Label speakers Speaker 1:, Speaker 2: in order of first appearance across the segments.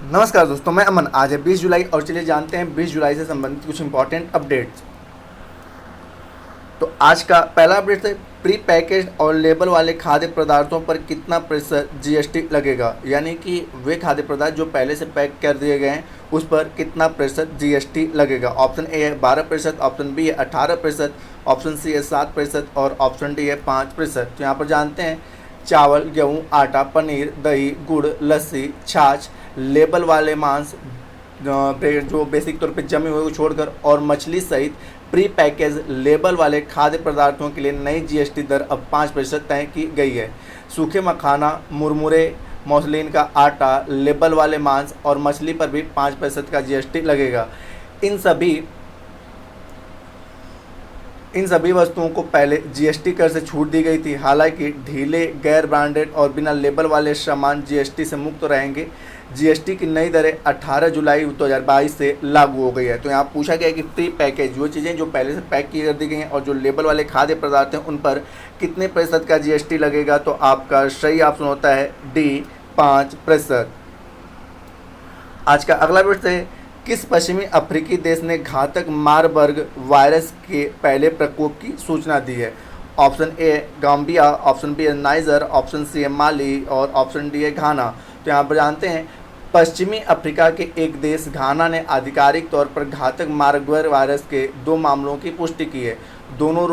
Speaker 1: नमस्कार दोस्तों, मैं अमन। आज है 20 जुलाई और चलिए जानते हैं 20 जुलाई से संबंधित कुछ इंपॉर्टेंट अपडेट्स। तो आज का पहला अपडेट है प्री पैकेज और लेबल वाले खाद्य पदार्थों पर कितना प्रतिशत जीएसटी लगेगा। यानी कि वे खाद्य पदार्थ जो पहले से पैक कर दिए गए हैं उस पर कितना प्रतिशत जीएसटी लगेगा। ऑप्शन ए है 12%, ऑप्शन बी है 18%, ऑप्शन सी है 7% और ऑप्शन डी है 5%। तो यहाँ पर जानते हैं चावल, गेहूँ, आटा, पनीर, दही, गुड़, लस्सी, छाछ, लेबल वाले मांस जो बेसिक तौर पे जमे हुए को छोड़कर और मछली सहित प्री पैकेज लेबल वाले खाद्य पदार्थों के लिए नई जीएसटी दर अब 5% तय की गई है। सूखे मखाना, मुरमुरे, मौसलीन का आटा, लेबल वाले मांस और मछली पर भी 5% का जीएसटी लगेगा। इन सभी वस्तुओं को पहले जीएसटी कर से छूट दी गई थी। हालांकि ढीले, गैर ब्रांडेड और बिना लेबल वाले सामान जीएसटी से मुक्त रहेंगे। जीएसटी की नई दरें 18 जुलाई 2022 से लागू हो गई है। तो यहाँ पूछा गया है कि प्री पैकेज वो चीज़ें जो पहले से पैक की कर दी गई हैं और जो लेबल वाले खाद्य पदार्थ हैं उन पर कितने प्रतिशत का जीएसटी लगेगा। तो आपका सही ऑप्शन होता है डी, 5%। आज का अगला प्रश्न है किस पश्चिमी अफ्रीकी देश ने घातक मारबर्ग वायरस के पहले प्रकोप की सूचना दी है। Option A Gambia, option B है नाइजर, ऑप्शन सी है माली और ऑप्शन डी है घाना। तो यहाँ पर जानते हैं पश्चिमी अफ्रीका के एक देश घाना ने आधिकारिक तौर पर घातक मारबर्ग वायरस के 2 मामलों की पुष्टि की है। दोनों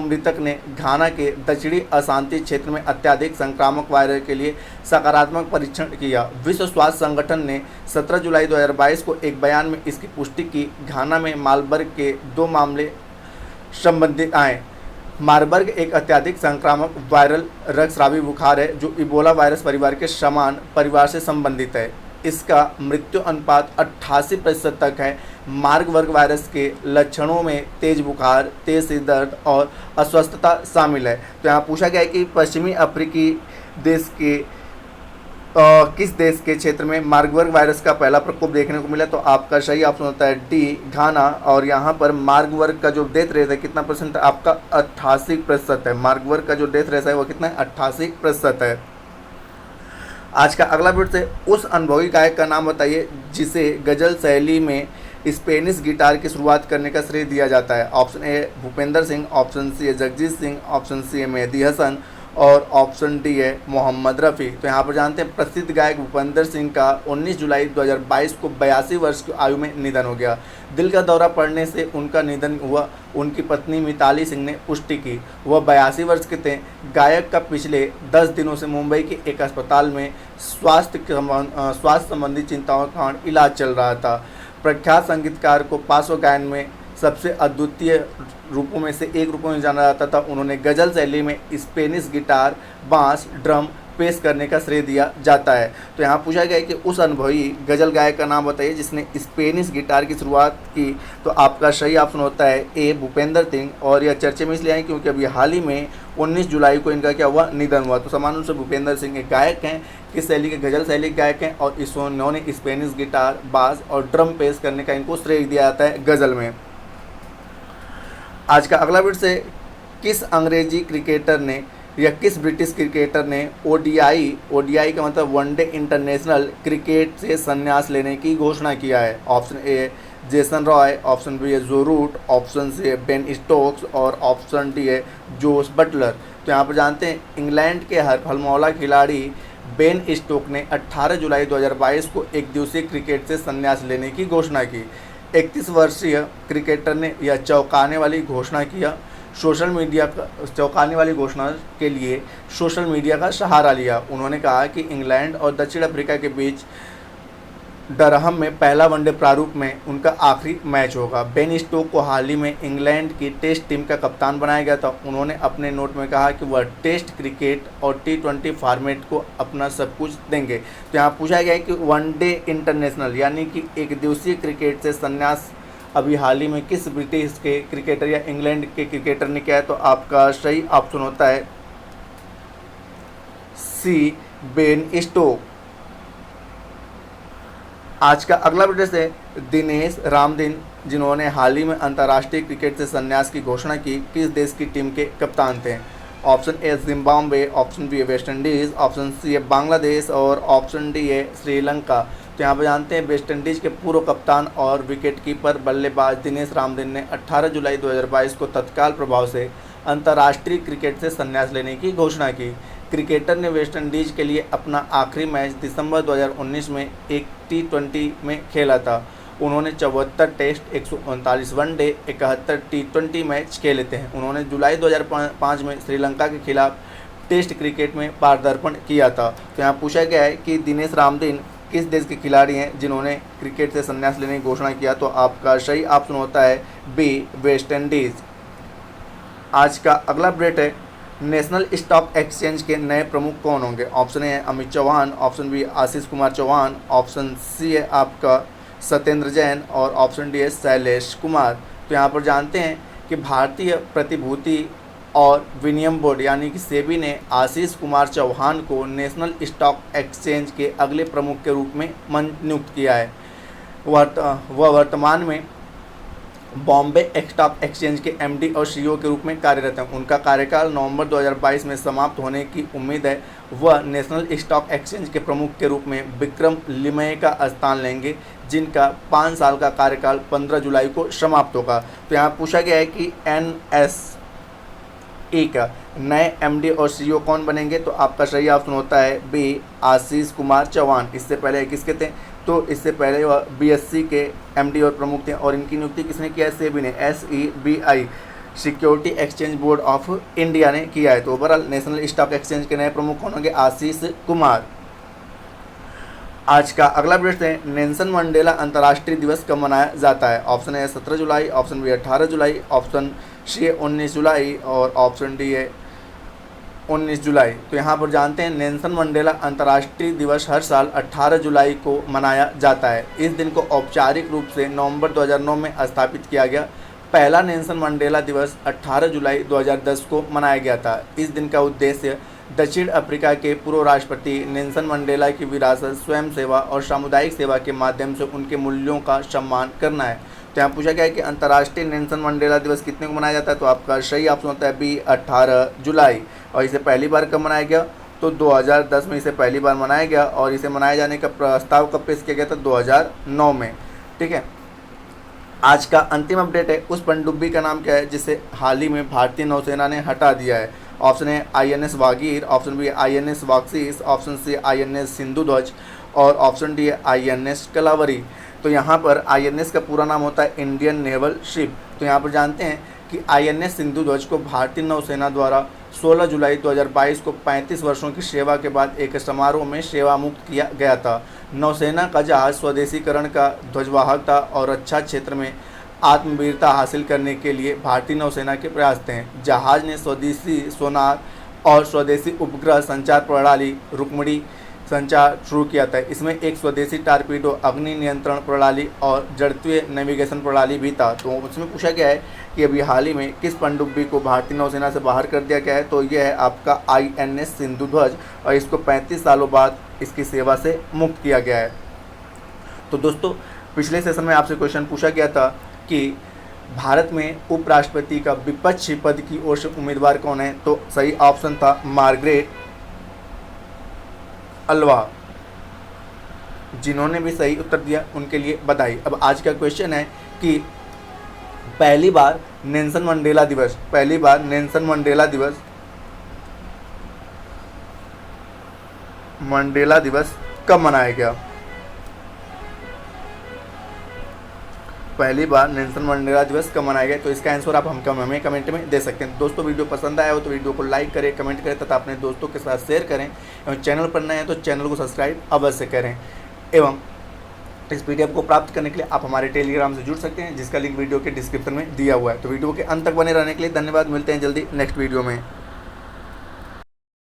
Speaker 1: मृतक ने घाना के दक्षिणी अशांति क्षेत्र में अत्यधिक संक्रामक वायरस के लिए सकारात्मक परीक्षण किया। विश्व स्वास्थ्य संगठन ने 17 जुलाई 2022 को एक बयान में इसकी पुष्टि की। घाना में मारबर्ग के 2 मामले संबंधित आए। मारबर्ग एक अत्यधिक संक्रामक वायरल रक्तस्रावी बुखार है जो इबोला वायरस परिवार के समान परिवार से संबंधित है। इसका मृत्यु अनुपात 88% तक है। मारबर्ग वायरस के लक्षणों में तेज बुखार, तेज सिर दर्द और अस्वस्थता शामिल है। तो यहाँ पूछा गया है कि पश्चिमी अफ्रीकी देश के किस देश के क्षेत्र में मारबर्ग वायरस का पहला प्रकोप देखने को मिला। तो आपका सही ऑप्शन होता है डी, घाना। और यहाँ पर मारबर्ग का जो डेथ रेट है कितना परसेंट है, आपका 88% है। मारबर्ग का जो डेथ रेट है वो कितना है, 88% है। आज का अगला प्रश्न है उस अनुभवी गायक का नाम बताइए जिसे गजल शैली में स्पेनिश गिटार की शुरुआत करने का श्रेय दिया जाता है। Option A Bhupendra Singh, option C है जगजीत सिंह, ऑप्शन सी है मेहदी हसन और ऑप्शन डी है मोहम्मद रफ़ी। तो यहाँ पर जानते हैं प्रसिद्ध गायक भूपेंद्र सिंह का 19 जुलाई 2022 को 82 वर्ष की आयु में निधन हो गया। दिल का दौरा पड़ने से उनका निधन हुआ। उनकी पत्नी मिताली सिंह ने पुष्टि की। वह 82 वर्ष के थे। गायक का पिछले 10 दिनों से मुंबई के एक अस्पताल में स्वास्थ्य संबंधी चिंताओं के कारण इलाज चल रहा था। प्रख्यात संगीतकार को पार्श्व गायन में सबसे अद्वितीय रूपों में से एक रूपों में जाना जाता था। उन्होंने गज़ल शैली में स्पेनिश गिटार, बांस, ड्रम पेश करने का श्रेय दिया जाता है। तो यहाँ पूछा गया है कि उस अनुभवी गज़ल गायक का नाम बताइए जिसने स्पेनिश गिटार की शुरुआत की। तो आपका सही ऑप्शन होता है ए, भूपेंद्र सिंह। और यह चर्चे में इसलिए आए क्योंकि अभी हाल ही में 19 जुलाई को इनका क्या हुआ, निधन हुआ। तो समान रूप से भूपेंद्र सिंह एक गायक हैं, किस शैली के, गज़ल शैली के गायक हैं और इन्होंने स्पेनिश गिटार, बास और ड्रम पेश करने का इनको श्रेय दिया जाता है गज़ल में। आज का अगला प्रश्न है किस अंग्रेजी क्रिकेटर ने या किस ब्रिटिश क्रिकेटर ने ओडीआई का मतलब वनडे इंटरनेशनल क्रिकेट से संन्यास लेने की घोषणा किया है। Option A Jason Roy, option B है जो रूट, ऑप्शन सी है बेन स्टोक्स और ऑप्शन डी है जोस बटलर। तो यहाँ पर जानते हैं इंग्लैंड के हरफलमौला खिलाड़ी बेन स्टोक ने 18 जुलाई 2022 को एक दिवसीय क्रिकेट से संन्यास लेने की घोषणा की। 31 वर्षीय क्रिकेटर ने यह चौंकाने वाली घोषणा के लिए सोशल मीडिया का सहारा लिया। उन्होंने कहा कि इंग्लैंड और दक्षिण अफ्रीका के बीच डरहम में पहला वनडे प्रारूप में उनका आखिरी मैच होगा। बेन स्टोक को हाल ही में इंग्लैंड की टेस्ट टीम का कप्तान बनाया गया था। उन्होंने अपने नोट में कहा कि वह टेस्ट क्रिकेट और T20 फॉर्मेट को अपना सब कुछ देंगे। तो यहाँ पूछा गया है कि वनडे इंटरनेशनल यानी कि एक दिवसीय क्रिकेट से संन्यास अभी हाल ही में किस ब्रिटिश के क्रिकेटर या इंग्लैंड के क्रिकेटर ने किया है। तो आपका सही ऑप्शन होता है सी, बेन स्टोक। आज का अगला प्रश्न है दिनेश रामदिन जिन्होंने हाल ही में अंतर्राष्ट्रीय क्रिकेट से संन्यास की घोषणा की किस देश की टीम के कप्तान थे। Option A Zimbabwe, option B है वेस्ट इंडीज़, ऑप्शन सी है बांग्लादेश और ऑप्शन डी है श्रीलंका। तो यहाँ पर जानते हैं वेस्ट इंडीज़ के पूर्व कप्तान और विकेट कीपर बल्लेबाज दिनेश रामदिन ने 18 जुलाई 2022 को तत्काल प्रभाव से अंतर्राष्ट्रीय क्रिकेट से संन्यास लेने की घोषणा की। क्रिकेटर ने वेस्ट इंडीज़ के लिए अपना आखिरी मैच दिसंबर 2019 में एक T20 में खेला था। उन्होंने 74 टेस्ट, 139 वनडे, 71 T20 मैच खेले थे। उन्होंने जुलाई 2005 में श्रीलंका के खिलाफ टेस्ट क्रिकेट में पदार्पण किया था। तो यहाँ पूछा गया है कि दिनेश रामदिन किस देश के खिलाड़ी हैं जिन्होंने क्रिकेट से संन्यास लेने की घोषणा किया। तो आपका सही ऑप्शन होता है बी, वेस्ट इंडीज़। आज का अगला अपडेट है, नेशनल स्टॉक एक्सचेंज के नए प्रमुख कौन होंगे। Option A Amit Chauhan, option B Ashish Kumar Chauhan, option C है आपका सत्येंद्र जैन और ऑप्शन डी है शैलेश कुमार। तो यहाँ पर जानते हैं कि भारतीय प्रतिभूति और विनिमय बोर्ड यानी कि सेबी ने आशीष कुमार चौहान को नेशनल स्टॉक एक्सचेंज के अगले प्रमुख के रूप में नियुक्त किया है। वह वर्तमान में बॉम्बे स्टॉक एक्सचेंज के एमडी और सीईओ के रूप में कार्यरत हैं। उनका कार्यकाल नवंबर 2022 में समाप्त होने की उम्मीद है। वह नेशनल स्टॉक एक्सचेंज के प्रमुख के रूप में विक्रम लिमये का स्थान लेंगे, जिनका 5 साल का कार्यकाल 15 जुलाई को समाप्त होगा। तो यहाँ पूछा गया है कि NSE का नए एमडी और सीईओ कौन बनेंगे। तो आपका सही ऑप्शन होता है बी, आशीष कुमार चौहान। इससे पहले किसके थे, तो इससे पहले वह BSE के एमडी और प्रमुख थे और इनकी नियुक्ति किसने किया है, सेबी ने, SEBI security exchange board of India ने किया है। तो ओवरऑल नेशनल स्टॉक एक्सचेंज के नए प्रमुख कौन होंगे, आशीष कुमार। आज का अगला अपडेट है, नेल्सन मंडेला अंतर्राष्ट्रीय दिवस कब मनाया जाता है। ऑप्शन ए 17 जुलाई, ऑप्शन बी 18 जुलाई, ऑप्शन सी है 19 जुलाई और ऑप्शन डी है 19 जुलाई। तो यहाँ पर जानते हैं नेल्सन मंडेला अंतर्राष्ट्रीय दिवस हर साल 18 जुलाई को मनाया जाता है। इस दिन को औपचारिक रूप से नवंबर 2009 में स्थापित किया गया। पहला नेल्सन मंडेला दिवस 18 जुलाई 2010 को मनाया गया था। इस दिन का उद्देश्य दक्षिण अफ्रीका के पूर्व राष्ट्रपति नेल्सन मंडेला की विरासत, स्वयं सेवा और सामुदायिक सेवा के माध्यम से उनके मूल्यों का सम्मान करना है। तो यहाँ पूछा गया है कि अंतर्राष्ट्रीय नेल्सन मंडेला दिवस कितने को मनाया जाता है। तो आपका सही ऑप्शन होता है बी, 18 जुलाई। और इसे पहली बार कब मनाया गया, तो 2010 में इसे पहली बार मनाया गया और इसे मनाए जाने का प्रस्ताव कब पेश किया गया था, 2009 में। ठीक है, आज का अंतिम अपडेट है, उस पनडुब्बी का नाम क्या है जिसे हाल ही में भारतीय नौसेना ने हटा दिया है। ऑप्शन है INS Vagir, option B INS वाक्सीस, ऑप्शन सी INS सिंधुध्वज और ऑप्शन डी है INS कलावरी। तो यहाँ पर INS का पूरा नाम होता है इंडियन नेवल शिप। तो यहाँ पर जानते हैं कि INS सिंधुध्वज को भारतीय नौसेना द्वारा 16 जुलाई 2022 को 35 वर्षों की सेवा के बाद एक समारोह में सेवा मुक्त किया गया था। नौसेना का जहाज स्वदेशीकरण का ध्वजवाहक था और रक्षा क्षेत्र में आत्मवीरता हासिल करने के लिए भारतीय नौसेना के प्रयास थे। जहाज ने स्वदेशी सोनार और स्वदेशी उपग्रह संचार प्रणाली रुक्मिणी संचार शुरू किया था। इसमें एक स्वदेशी टारपीडो, अग्नि नियंत्रण प्रणाली और जड़त्वीय नेविगेशन प्रणाली भी था। तो उसमें पूछा गया है कि अभी हाल ही में किस पनडुब्बी को भारतीय नौसेना से बाहर कर दिया गया है। तो यह है आपका INS सिंधुध्वज और इसको 35 सालों बाद इसकी सेवा से मुक्त किया गया है। तो दोस्तों, पिछले सेशन में आपसे क्वेश्चन पूछा गया था कि भारत में उपराष्ट्रपति का विपक्षी पद की ओर से उम्मीदवार कौन है। तो सही ऑप्शन था मार्गरेट अल्वा। जिन्होंने भी सही उत्तर दिया उनके लिए बधाई। अब आज का क्वेश्चन है कि पहली बार नेल्सन मंडेला दिवस कब मनाया गया। पहली बार नेल्सन मंडेला दिवस कब मनाया गया। तो इसका आंसर आप हमें कमेंट में दे सकते हैं। दोस्तों, वीडियो पसंद आया हो तो वीडियो को लाइक करें, कमेंट करें तथा अपने दोस्तों के साथ शेयर करें एवं चैनल पर नए हैं तो चैनल को सब्सक्राइब अवश्य करें। एवं इस PDF को प्राप्त करने के लिए आप हमारे टेलीग्राम से जुड़ सकते हैं, जिसका लिंक वीडियो के डिस्क्रिप्शन में दिया हुआ है। तो वीडियो के अंत तक बने रहने के लिए धन्यवाद। मिलते हैं जल्दी नेक्स्ट वीडियो में।